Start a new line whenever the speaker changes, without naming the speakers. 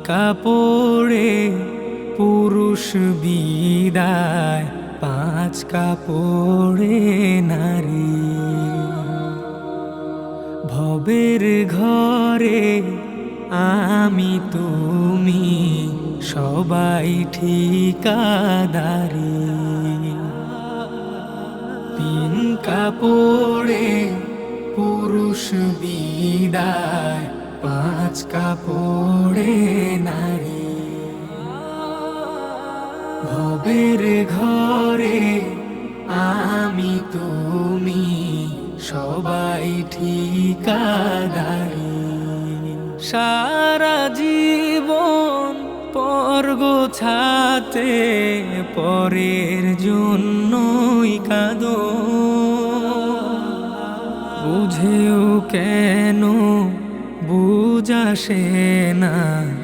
কাপড়ে পুরুষ বিদায়, 5 কাপড়ে নারী। ভবের ঘরে আমি তুমি সবাই ঠিকাদারি। 3 কাপড়ে পুরুষ বিদায়, 5 কাপড়ে নারী। ভবের ঘরে আমি তুমি সবাই ঠিকাদারি। সারা জীবন পর গোছাতে পরের জন্যই কাঁদো, বুঝেও কেন বুঝ আসে না